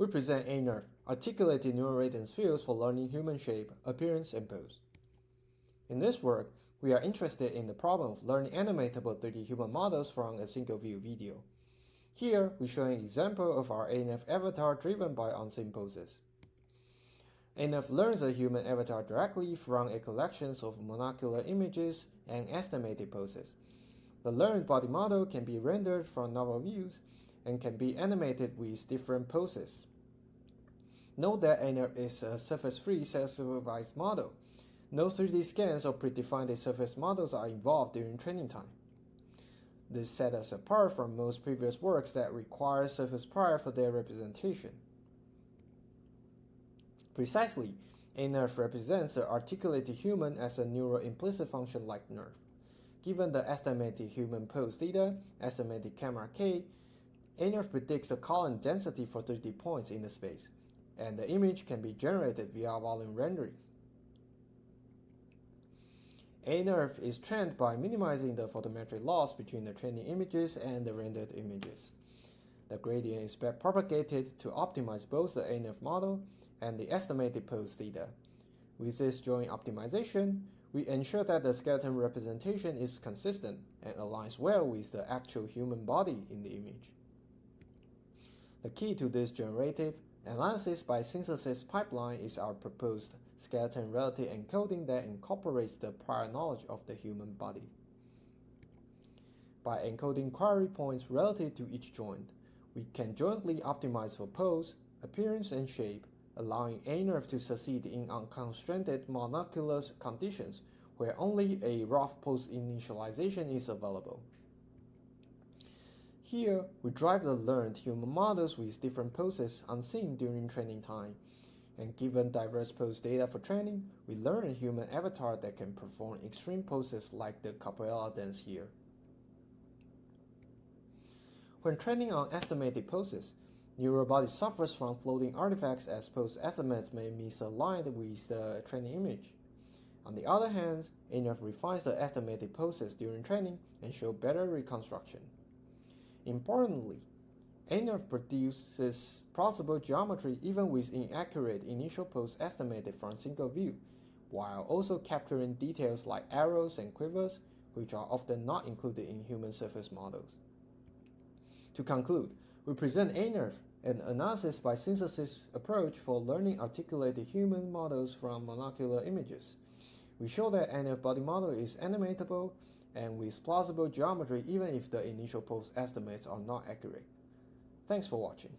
We present A-NeRF, articulated neural radiance fields for learning human shape, appearance, and pose. In this work, we are interested in the problem of learning animatable 3D human models from a single view video. Here, we show an example of our A-NeRF avatar driven by unseen poses. A-NeRF learns a human avatar directly from a collection of monocular images and estimated poses. The learned body model can be rendered from novel views and can be animated with different poses. Note that A-NeRF is a surface-free self-supervised model. No 3D scans or predefined surface models are involved during training time. This sets us apart from most previous works that require surface prior for their representation. Precisely, A-NeRF represents the articulated human as a neural implicit function like NeRF. Given the estimated human pose theta, estimated camera k, A-NeRF predicts the column density for 3D points in the space, and the image can be generated via volume rendering. A-NeRF is trained by minimizing the photometric loss between the training images and the rendered images. The gradient is backpropagated to optimize both the A-NeRF model and the estimated pose theta. With this joint optimization, we ensure that the skeleton representation is consistent and aligns well with the actual human body in the image. The key to this generative analysis by synthesis pipeline is our proposed skeleton relative encoding that incorporates the prior knowledge of the human body. By encoding query points relative to each joint, we can jointly optimize for pose, appearance, and shape, allowing A-NeRF to succeed in unconstrained monocular conditions where only a rough pose initialization is available. Here, we drive the learned human models with different poses unseen during training time, and given diverse pose data for training, we learn a human avatar that can perform extreme poses like the capoeira dance here. When training on estimated poses, neural body suffers from floating artifacts as pose estimates may misalign with the training image. On the other hand, A-NeRF refines the estimated poses during training and shows better reconstruction. Importantly, A-NeRF produces plausible geometry even with inaccurate initial pose estimated from single view, while also capturing details like arrows and quivers, which are often not included in human surface models. To conclude, we present A-NeRF, an analysis by synthesis approach for learning articulated human models from monocular images. We show that A-NeRF body model is animatable and with plausible geometry even if the initial pose estimates are not accurate. Thanks for watching.